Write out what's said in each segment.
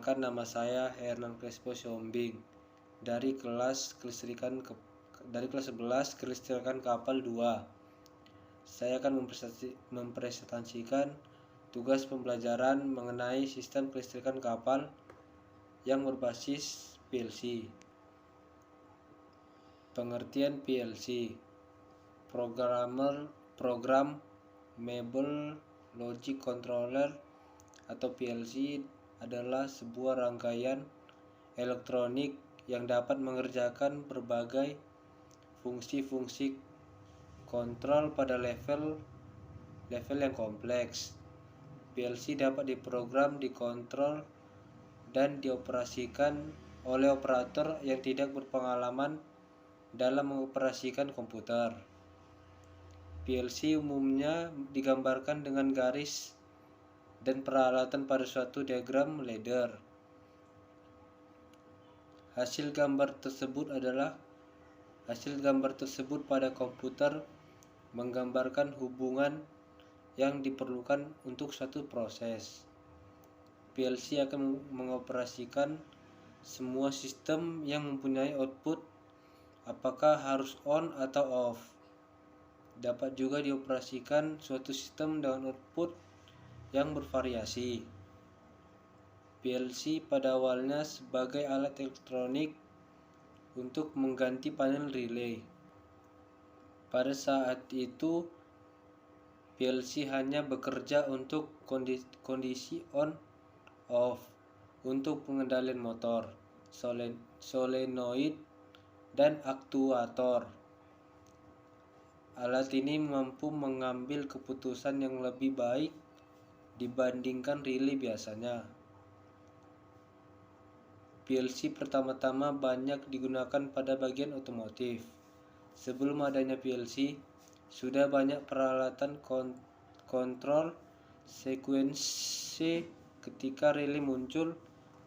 Perkenalkan, nama saya Hernan Crespo Siombing dari kelas 11 Kelistrikan Kapal 2. Saya akan mempresentasikan tugas pembelajaran mengenai sistem kelistrikan kapal yang berbasis PLC. Pengertian PLC: Programmable Logic Controller atau PLC adalah sebuah rangkaian elektronik yang dapat mengerjakan berbagai fungsi-fungsi kontrol pada level yang kompleks. PLC dapat diprogram, dikontrol, dan dioperasikan oleh operator yang tidak berpengalaman dalam mengoperasikan komputer. PLC umumnya digambarkan dengan garis dan peralatan pada suatu diagram ladder. Hasil gambar tersebut pada komputer menggambarkan hubungan yang diperlukan untuk suatu proses. PLC akan mengoperasikan semua sistem yang mempunyai output, apakah harus on atau off. Dapat juga dioperasikan suatu sistem dengan output yang bervariasi. PLC pada awalnya sebagai alat elektronik untuk mengganti panel relay. Pada saat itu, PLC hanya bekerja untuk kondisi on/off, untuk pengendalian motor, solenoid, dan aktuator. Alat ini mampu mengambil keputusan yang lebih baik dibandingkan relay biasanya. PLC pertama-tama banyak digunakan pada bagian otomotif. Sebelum adanya PLC, sudah banyak peralatan kontrol sekuensi. Ketika relay muncul,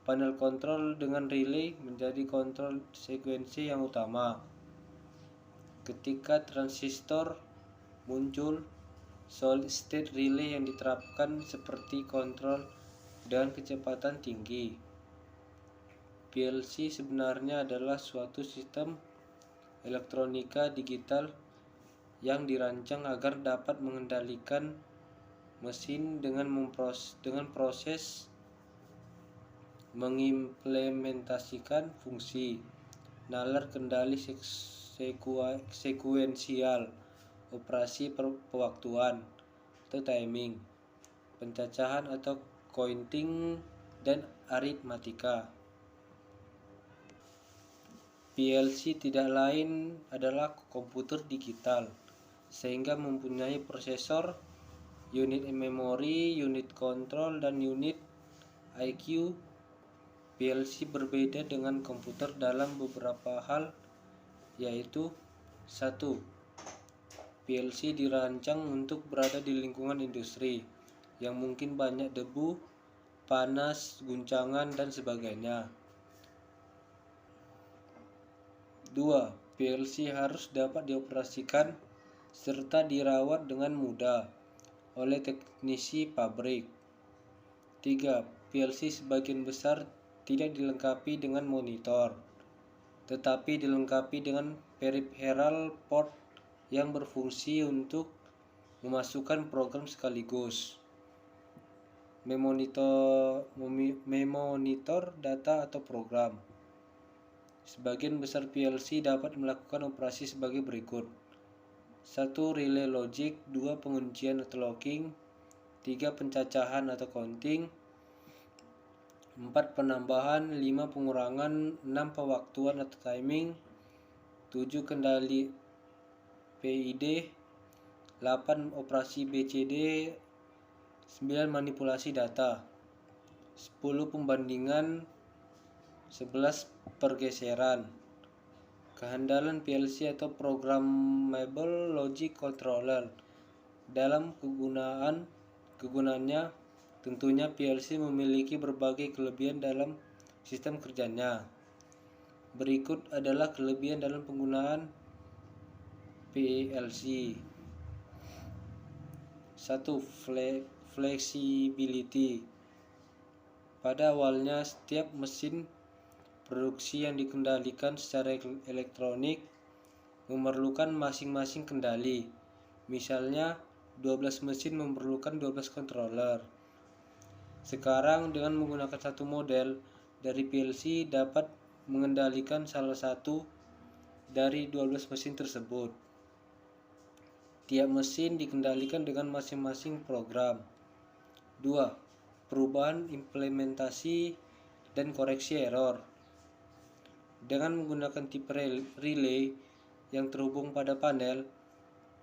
panel kontrol dengan relay menjadi kontrol sekuensi yang utama. Ketika transistor muncul, solid state relay yang diterapkan seperti kontrol dengan kecepatan tinggi. PLC sebenarnya adalah suatu sistem elektronika digital yang dirancang agar dapat mengendalikan mesin dengan proses mengimplementasikan fungsi nalar kendali sekuensial, operasi pewaktuan atau timing, pencacahan atau counting, dan aritmatika. PLC tidak lain adalah komputer digital, sehingga mempunyai prosesor, unit memori, unit kontrol, dan unit IQ. PLC berbeda dengan komputer dalam beberapa hal, yaitu 1. PLC dirancang untuk berada di lingkungan industri yang mungkin banyak debu, panas, guncangan, dan sebagainya. 2. PLC harus dapat dioperasikan serta dirawat dengan mudah oleh teknisi pabrik. 3. PLC sebagian besar tidak dilengkapi dengan monitor, tetapi dilengkapi dengan peripheral port yang berfungsi untuk memasukkan program sekaligus, memonitor data atau program. Sebagian besar PLC dapat melakukan operasi sebagai berikut: 1. Relay logic, 2. Penguncian atau locking, 3. Pencacahan atau counting, 4. Penambahan, 5. Pengurangan, 6. Pewaktuan atau timing, 7. Kendali PID, 8. Operasi BCD, 9. Manipulasi data, 10. Pembandingan, 11. Pergeseran. Kehandalan PLC atau Programmable Logic Controller. Dalam kegunaannya, tentunya PLC memiliki berbagai kelebihan dalam sistem kerjanya. Berikut adalah kelebihan dalam penggunaan PLC. 1. Flexibility. Pada awalnya, setiap mesin produksi yang dikendalikan secara elektronik memerlukan masing-masing kendali. Misalnya, 12 mesin memerlukan 12 controller. Sekarang dengan menggunakan satu model dari PLC dapat mengendalikan salah satu dari 12 mesin tersebut. Tiap mesin dikendalikan dengan masing-masing program. 2. Perubahan implementasi dan koreksi error. Dengan menggunakan tipe relay yang terhubung pada panel,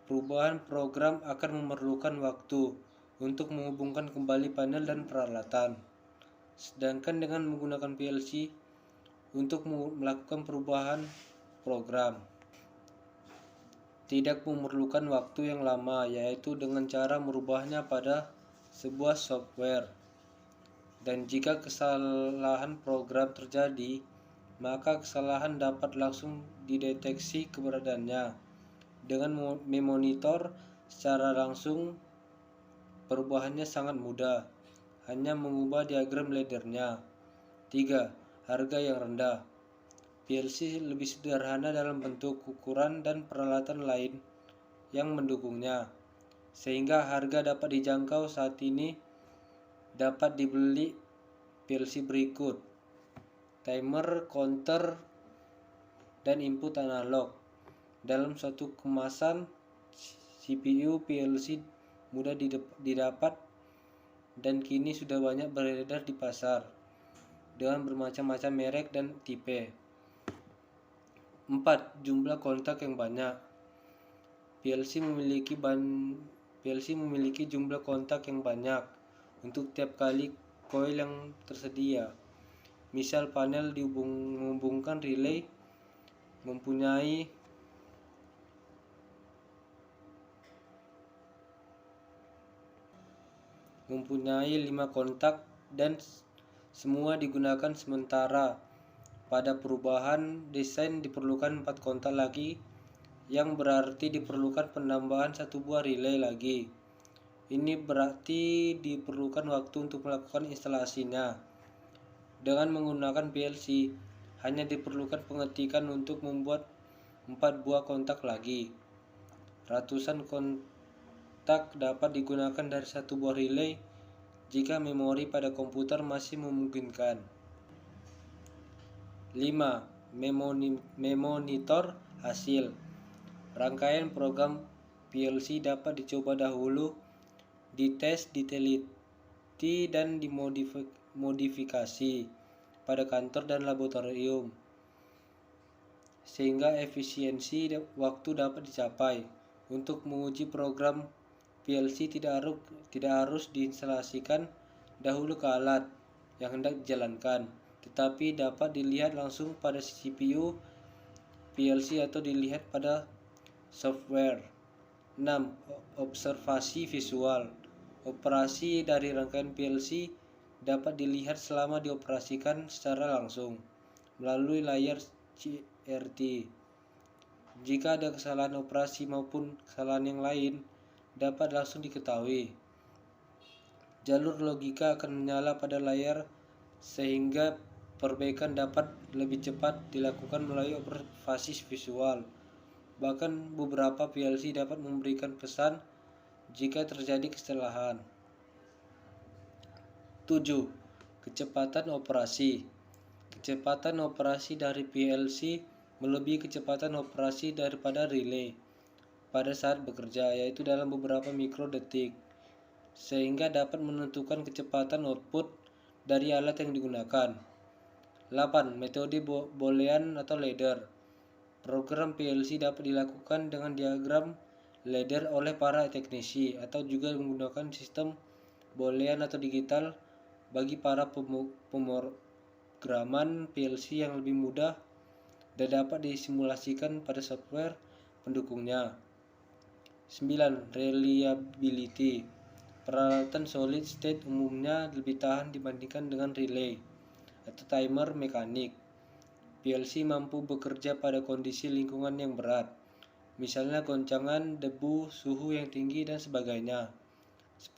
perubahan program akan memerlukan waktu untuk menghubungkan kembali panel dan peralatan. Sedangkan dengan menggunakan PLC untuk melakukan perubahan program tidak memerlukan waktu yang lama, yaitu dengan cara merubahnya pada sebuah software. Dan jika kesalahan program terjadi, maka kesalahan dapat langsung dideteksi keberadaannya. Dengan memonitor secara langsung, perubahannya sangat mudah, hanya mengubah diagram laddernya. 3. Harga yang rendah. PLC lebih sederhana dalam bentuk, ukuran, dan peralatan lain yang mendukungnya, sehingga harga dapat dijangkau. Saat ini dapat dibeli PLC berikut: timer, counter, dan input analog. Dalam suatu kemasan, CPU PLC mudah didapat dan kini sudah banyak beredar di pasar dengan bermacam-macam merek dan tipe. 4. Jumlah kontak yang banyak. PLC memiliki jumlah kontak yang banyak untuk tiap kali koil yang tersedia. Misal panel menghubungkan relay mempunyai mempunyai 5 kontak dan semua digunakan sementara. Pada perubahan desain diperlukan 4 kontak lagi, yang berarti diperlukan penambahan satu buah relay lagi. Ini berarti diperlukan waktu untuk melakukan instalasinya. Dengan menggunakan PLC, hanya diperlukan pengetikan untuk membuat 4 buah kontak lagi. Ratusan kontak dapat digunakan dari satu buah relay jika memori pada komputer masih memungkinkan. 5. Memonitor hasil. Rangkaian program PLC dapat dicoba dahulu, dites, diteliti, dan dimodifikasi pada kantor dan laboratorium, sehingga efisiensi waktu dapat dicapai. Untuk menguji program PLC tidak harus diinstalasikan dahulu ke alat yang hendak dijalankan, tetapi dapat dilihat langsung pada CPU PLC atau dilihat pada software. 6. Observasi visual. Operasi dari rangkaian PLC dapat dilihat selama dioperasikan secara langsung melalui layar CRT. Jika ada kesalahan operasi maupun kesalahan yang lain, dapat langsung diketahui. Jalur logika akan menyala pada layar sehingga perbaikan dapat lebih cepat dilakukan melalui observasi visual. Bahkan beberapa PLC dapat memberikan pesan jika terjadi kesalahan. 7. Kecepatan operasi. Kecepatan operasi dari PLC melebihi kecepatan operasi daripada relay pada saat bekerja, yaitu dalam beberapa mikrodetik, sehingga dapat menentukan kecepatan output dari alat yang digunakan. 8. Metode boolean atau ladder. Program PLC dapat dilakukan dengan diagram ladder oleh para teknisi, atau juga menggunakan sistem boolean atau digital bagi para pemrograman PLC yang lebih mudah dan dapat disimulasikan pada software pendukungnya. 9. Reliability. Peralatan solid state umumnya lebih tahan dibandingkan dengan relay atau timer mekanik. PLC mampu bekerja pada kondisi lingkungan yang berat, misalnya goncangan, debu, suhu yang tinggi, dan sebagainya.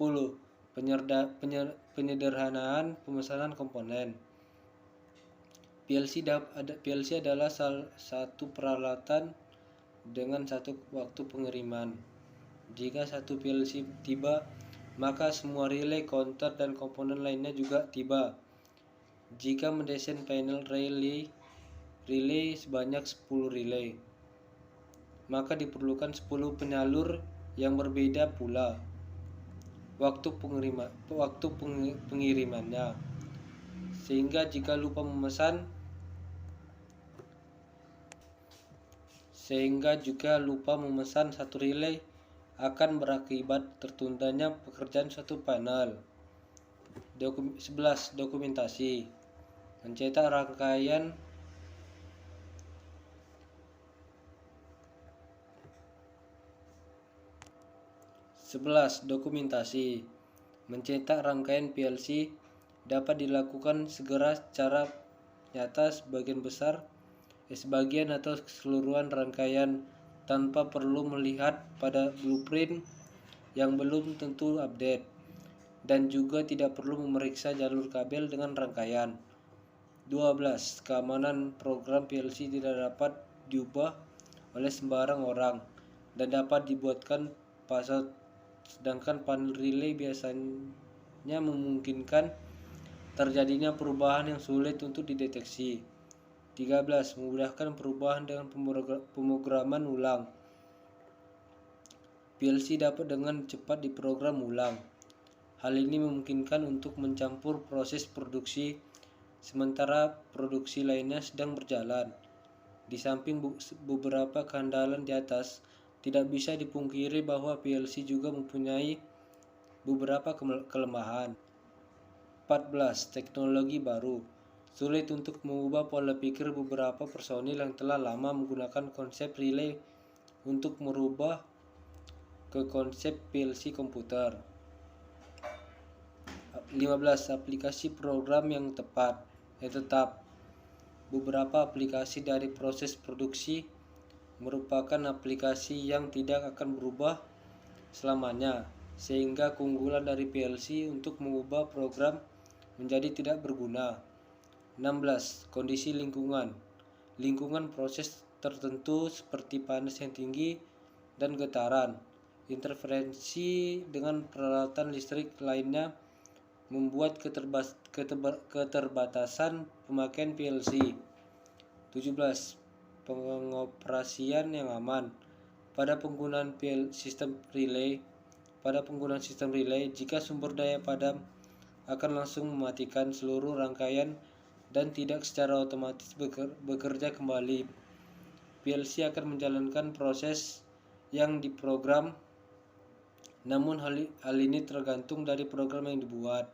10. Penyederhanaan pemesanan komponen. PLC adalah salah satu peralatan dengan satu waktu pengiriman. Jika satu PLC tiba, maka semua relay, counter, dan komponen lainnya juga tiba. Jika mendesain panel relay sebanyak 10 relay, maka diperlukan 10 penyalur yang berbeda pula waktu pengirimannya. Sehingga jika lupa memesan satu relay akan berakibat tertundanya pekerjaan suatu panel. 11. Dokumentasi. Mencetak rangkaian Mencetak rangkaian PLC dapat dilakukan segera secara nyata sebagian atau keseluruhan rangkaian tanpa perlu melihat pada blueprint yang belum tentu update, dan juga tidak perlu memeriksa jalur kabel dengan rangkaian. 12. Keamanan program PLC tidak dapat diubah oleh sembarang orang dan dapat dibuatkan password, sedangkan panel relay biasanya memungkinkan terjadinya perubahan yang sulit untuk dideteksi. 13. Memudahkan perubahan dengan pemrograman ulang. PLC dapat dengan cepat diprogram ulang. Hal ini memungkinkan untuk mencampur proses produksi sementara produksi lainnya sedang berjalan. Di samping beberapa kehandalan di atas, tidak bisa dipungkiri bahwa PLC juga mempunyai beberapa kelemahan. 14. Teknologi baru. Sulit untuk mengubah pola pikir beberapa personil yang telah lama menggunakan konsep relay untuk merubah ke konsep PLC komputer. 15. Aplikasi program yang tetap. Beberapa aplikasi dari proses produksi merupakan aplikasi yang tidak akan berubah selamanya, sehingga keunggulan dari PLC untuk mengubah program menjadi tidak berguna. 16. Kondisi lingkungan proses tertentu seperti panas yang tinggi dan getaran, interferensi dengan peralatan listrik lainnya membuat keterbatasan pemakaian PLC. 17. Pengoperasian yang aman. Pada penggunaan sistem relay, jika sumber daya padam akan langsung mematikan seluruh rangkaian dan tidak secara otomatis bekerja kembali. PLC akan menjalankan proses yang diprogram, namun hal ini tergantung dari program yang dibuat.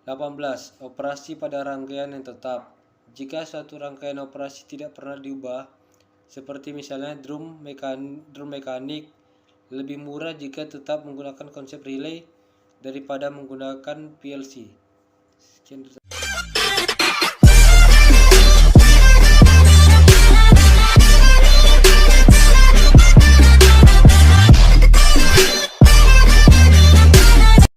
18. Operasi pada rangkaian yang tetap. Jika suatu rangkaian operasi tidak pernah diubah, seperti misalnya drum mekanik, lebih murah jika tetap menggunakan konsep relay daripada menggunakan PLC. Sekian.